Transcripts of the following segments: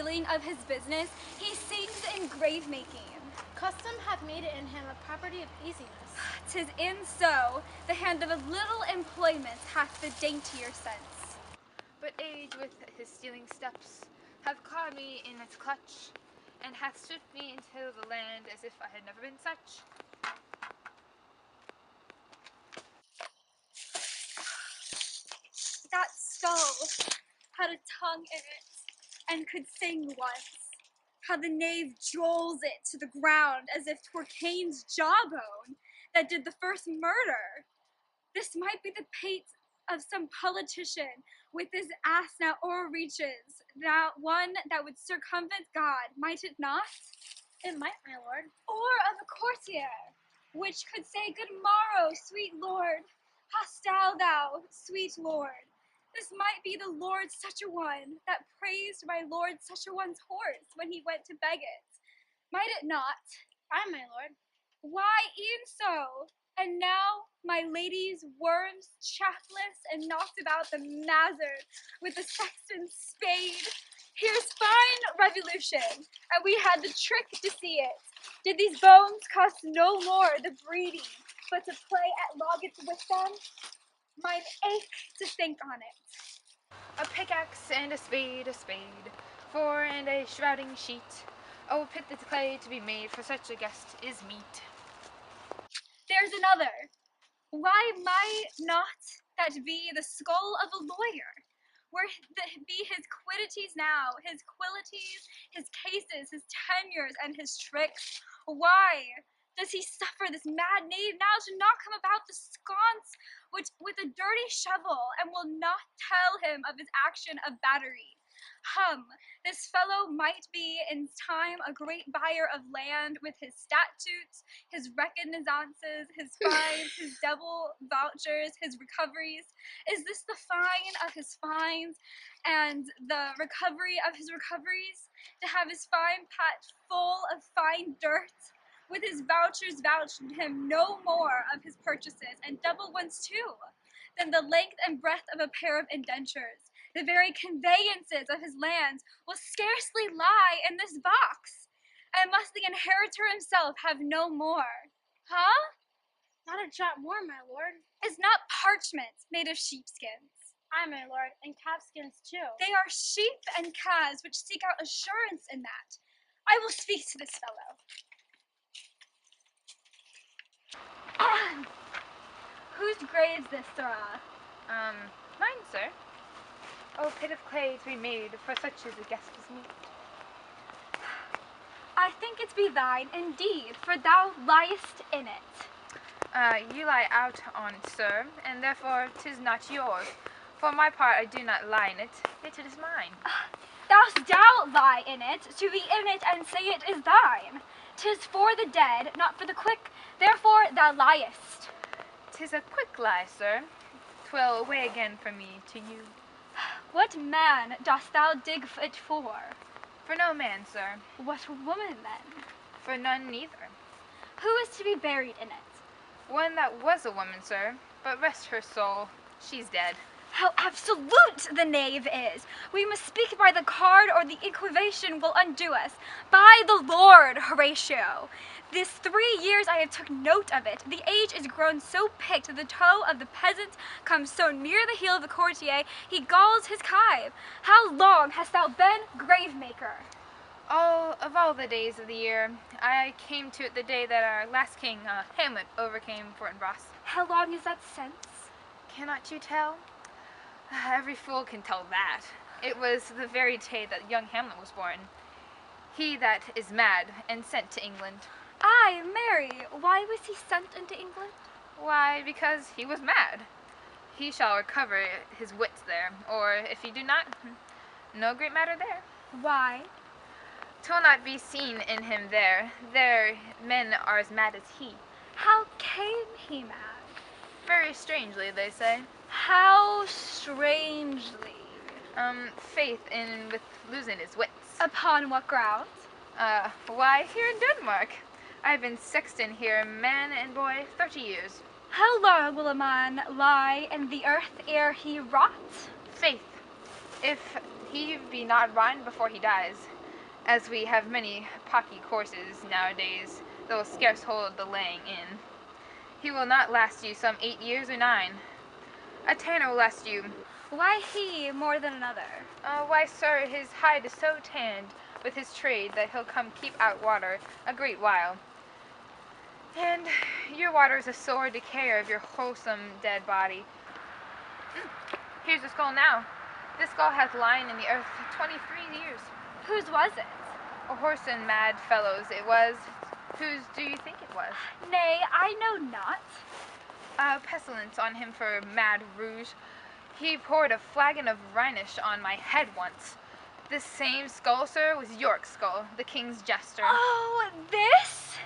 dealing of his business, he sings in grave making. Custom hath made it in him a property of easiness. 'Tis in so, the hand of a little employment hath the daintier sense. But age with his stealing steps hath caught me in its clutch, and hath stripped me into the land as if I had never been such. That skull had a tongue in it, and could sing once. How the knave jolls it to the ground as if 'twere Cain's jawbone that did the first murder. This might be the pate of some politician with his ass now o'erreaches, that one that would circumvent God, might it not? It might, my lord. Or of a courtier, which could say, Good morrow, sweet lord, hast thou, sweet lord? This might be the Lord such a one that praised my Lord such a one's horse when he went to beg it. Might it not? Ay, my lord. Why, e'en so. And now my lady's worms chaffless and knocked about the mazzard with the sexton's spade. Here's fine revolution, and we had the trick to see it. Did these bones cost no more the breeding, but to play at loggets with them? Mine ache to think on it. A pickaxe and a spade, for and a shrouding sheet. Oh, pit the clay to be made for such a guest is meet. There's another. Why might not that be the skull of a lawyer? Where be his quiddities now, his quilities, his cases, his tenures, and his tricks? Why does he suffer this mad knave now to knock him about the sconce with a dirty shovel, and will not tell him of his action of battery? This fellow might be in time a great buyer of land with his statutes, his recognizances, his fines, his double vouchers, his recoveries. Is this the fine of his fines and the recovery of his recoveries? To have his fine pat full of fine dirt, with his vouchers vouched him no more of his purchases, and double ones too, than the length and breadth of a pair of indentures. The very conveyances of his lands will scarcely lie in this box, and must the inheritor himself have no more? Huh? Not a jot more, my lord. Is not parchment made of sheepskins? Ay, my lord, and calfskins too. They are sheep and calves which seek out assurance in that. I will speak to this fellow. Whose grave's this, sirrah? Mine, sir. Oh, pit of clay to be made for such as a guest is meet. I think it be thine, indeed, for thou liest in it. You lie out on it, sir, and therefore 'tis not yours. For my part, I do not lie in it, yet it is mine. Thou lie in it, to be in it and say it is thine. 'Tis for the dead, not for the quick, therefore thou liest. 'Tis a quick lie, sir. 'Twill away again from me to you. What man dost thou dig it for? For no man, sir. What woman, then? For none neither. Who is to be buried in it? One that was a woman, sir, but rest her soul, she's dead. How absolute the knave is! We must speak by the card, or the equivation will undo us. By the Lord, Horatio! This 3 years I have took note of it. The age is grown so picked, the toe of the peasant comes so near the heel of the courtier, he galls his kive. How long hast thou been grave maker? Of all the days of the year, I came to it the day that our last king, Hamlet, overcame Fortinbras. How long is that since? Cannot you tell? Every fool can tell that. It was the very day that young Hamlet was born. He that is mad and sent to England. Ay, marry, why was he sent into England? Why, because he was mad. He shall recover his wits there, or if he do not, no great matter there. Why? 'Twill not be seen in him there. There men are as mad as he. How came he mad? Very strangely, they say. How strangely? Faith in with losing his wits. Upon what grounds? Why, here in Denmark. I've been sexton here, man and boy, 30 years. How long will a man lie in the earth ere he rot? Faith, if he be not rotten before he dies, as we have many pocky courses nowadays that will scarce hold the laying in. He will not last you some 8 years or 9. A tanner will last you. Why he more than another? Why, sir, his hide is so tanned with his trade that he'll come keep out water a great while. And your water is a sore decayer of your wholesome dead body. Here's the skull now. This skull hath lain in the earth 23 years. Whose was it? A horse and mad fellow's it was. Whose do you think it was? Nay, I know not. Pestilence on him for mad rouge. He poured a flagon of Rhenish on my head once. This same skull, sir, was York's skull, the king's jester. Oh, this?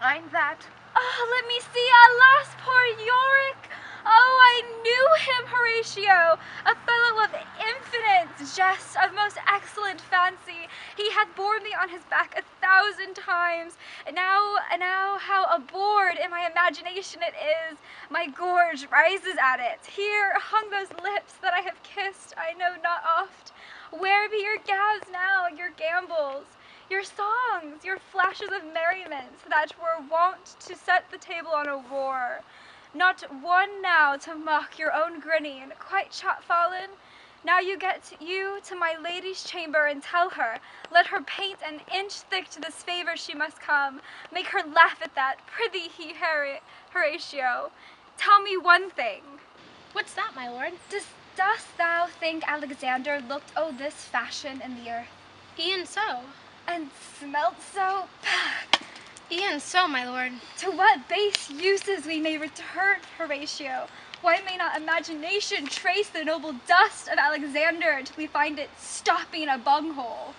I'm that. Oh, let me see, alas, poor Yorick. Oh, I knew him, Horatio, a fellow of infinite jest, of most excellent fancy. He hath borne me on his back 1,000 times. And now how abhorred in my imagination it is. My gorge rises at it. Here hung those lips that I have kissed, I know not oft. Where be your gabs now, your gambols? Your songs, your flashes of merriment that were wont to set the table on a roar. Not one now to mock your own grinning, quite chopfallen. Now you get you to my lady's chamber and tell her, let her paint an inch thick to this favor she must come. Make her laugh at that, prithee he Horatio. Tell me one thing. What's that, my lord? Dost thou think Alexander looked o' this fashion in the earth? E'en so. And smelt so? E'en so, my lord. To what base uses we may return, Horatio? Why may not imagination trace the noble dust of Alexander till we find it stopping a bunghole?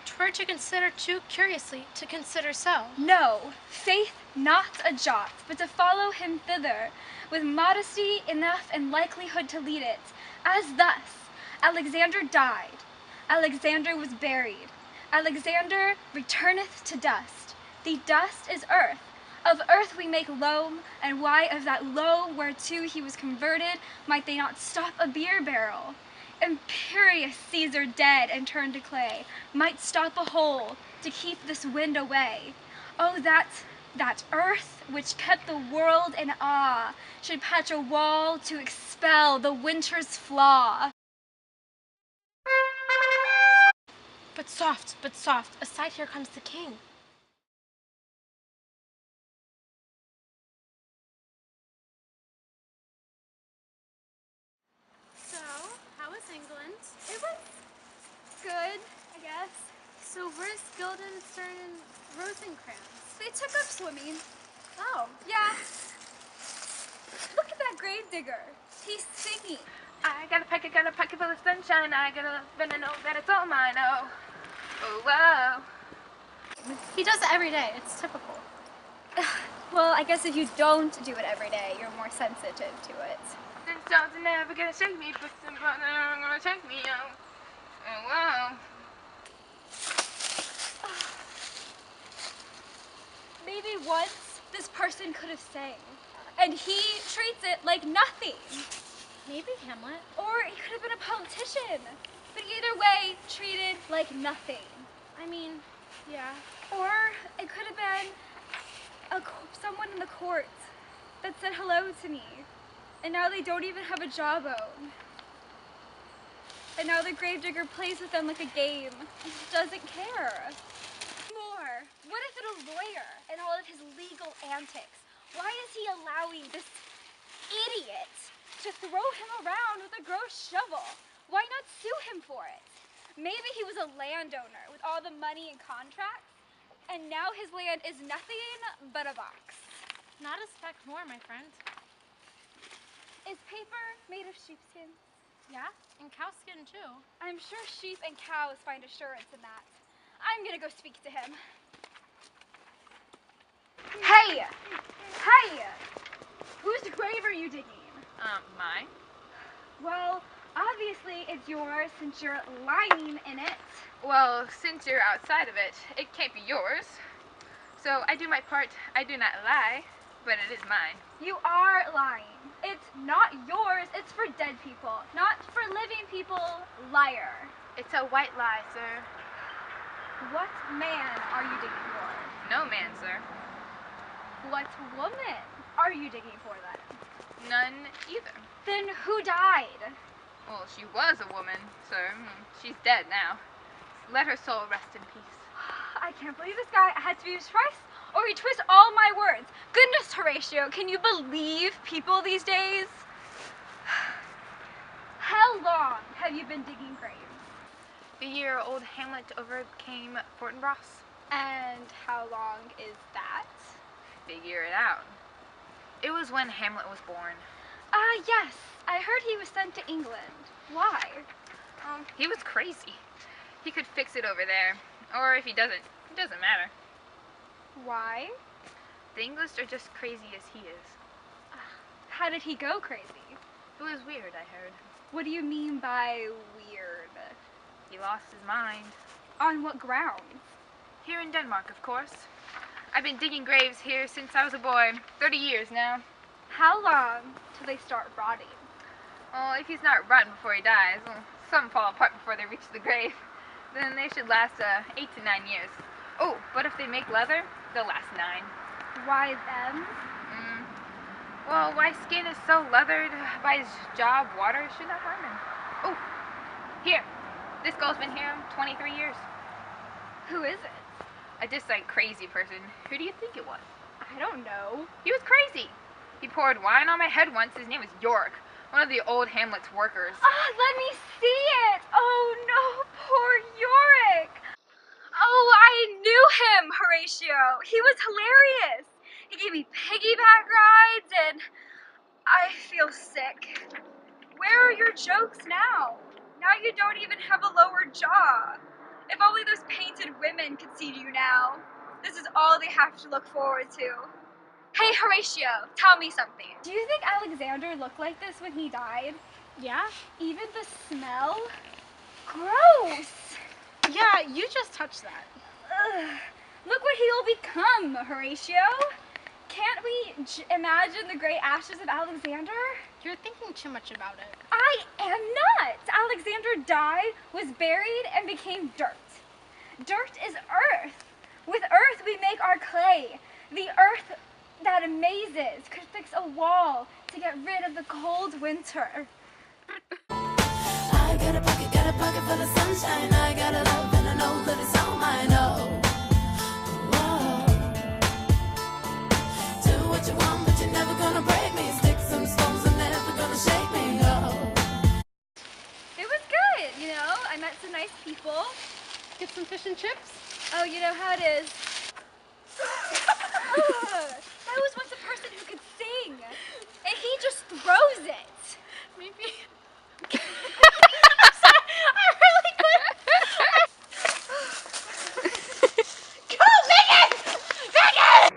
'Twere to consider too curiously, to consider so. No, faith not a jot, but to follow him thither, with modesty enough and likelihood to lead it, as thus: Alexander died, Alexander was buried, Alexander returneth to dust. The dust is earth. Of earth we make loam, and why of that loam whereto he was converted might they not stop a beer barrel? Imperious Caesar dead and turned to clay might stop a hole to keep this wind away. Oh, that earth which kept the world in awe should patch a wall to expel the winter's flaw. But soft, aside here comes the king. So, how was England? It was good, I guess. So where's Guildenstern and Rosencrantz? They took up swimming. Oh, Yeah. Look at that gravedigger. He's singing. I got a pocket full of sunshine. I got a but I know that it's all mine. Oh, oh, wow. he does it every day. It's typical. Well, I guess if you don't do it every day, you're more sensitive to it. The stars are never gonna shake me, but some are never gonna shake me. Oh, oh, wow. Maybe once this person could have sang, and he treats it like nothing. Maybe Hamlet. Or he could have been a politician, but either way, treated like nothing. I mean, yeah. Or it could have been someone in the court that said hello to me, and now they don't even have a jawbone. And now the gravedigger plays with them like a game and just doesn't care. More, what if it a lawyer and all of his legal antics? Why is he allowing this idiot to throw him around with a gross shovel? Why not sue him for it? Maybe he was a landowner with all the money and contracts, and now his land is nothing but a box. Not a speck more, my friend. Is paper made of sheepskin? Yeah, and cowskin too. I'm sure sheep and cows find assurance in that. I'm gonna go speak to him. Hey! Hey! Whose grave are you digging? Mine? Well, obviously it's yours since you're lying in it. Well, since you're outside of it, it can't be yours. So I do my part. I do not lie, but it is mine. You are lying. It's not yours. It's for dead people, not for living people. Liar. It's a white lie, sir. What man are you digging for? No man, sir. What woman are you digging for then? None either. Then who died? Well, she was a woman, sir. She's dead now. Let her soul rest in peace. I can't believe this guy had to be twice, or he twists all my words. Goodness, Horatio, can you believe people these days? How long have you been digging graves? The year old Hamlet overcame Fortinbras. And how long is that? Figure it out. It was when Hamlet was born. Yes. I heard he was sent to England. Why? He was crazy. He could fix it over there. Or if he doesn't, it doesn't matter. Why? The English are just crazy as he is. How did he go crazy? It was weird, I heard. What do you mean by weird? He lost his mind. On what grounds? Here in Denmark, of course. I've been digging graves here since I was a boy. 30 years now. How long till they start rotting? Well, if he's not rotten before he dies, well, some fall apart before they reach the grave. Then they should last 8 to 9 years. Oh, but if they make leather, they'll last 9. Why them? Well, why skin is so leathered by his job, water should not harm him. Oh, here. This girl's been here 23 years. Who is it? A just like crazy person. Who do you think it was? I don't know. He was crazy. He poured wine on my head once. His name was York, one of the old Hamlet's workers. Let me see it! Oh no, poor Yorick! Oh, I knew him, Horatio. He was hilarious. He gave me piggyback rides and I feel sick. Where are your jokes now? Now you don't even have a lower jaw. If only those painted women could see you now. This is all they have to look forward to. Hey, Horatio, tell me something. Do you think Alexander looked like this when he died? Yeah? Even the smell? Gross! Yeah, you just touched that. Ugh. Look what he'll become, Horatio. Can't we imagine the great ashes of Alexander? You're thinking too much about it. I am not! Alexander died, was buried, and became dirt. Dirt is earth. With earth we make our clay. The earth that amazes could fix a wall to get rid of the cold winter. I got a pocket full of sunshine. I got a love and I know that it's all mine. Oh, whoa. Do what you want, but you're never gonna break me. Sticks and stones are never gonna shake me. Oh. It was good, you know. I met some nice people. Get some fish and chips? Oh, you know how it is. That was once a person who could sing, and he just throws it. Maybe. I really couldn't. Go, Megan! Megan!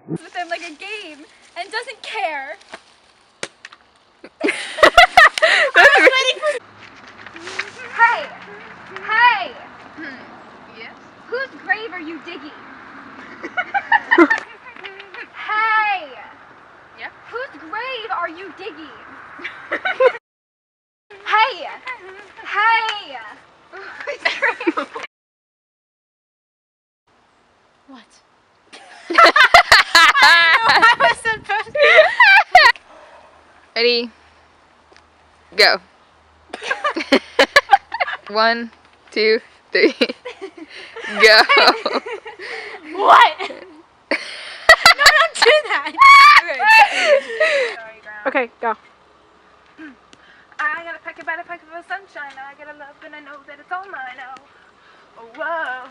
With him like a game and doesn't care. Hey! Hey! Yes? Whose grave are you digging? Hey! Yeah? Whose grave are you digging? Hey! Hey! What? I was supposed to. Ready? Go. 1, 2, 3. Go. What? No, don't do that. Okay, go. I got a pocket by the pocket of sunshine. I got a love and I know that it's all mine. Oh, whoa.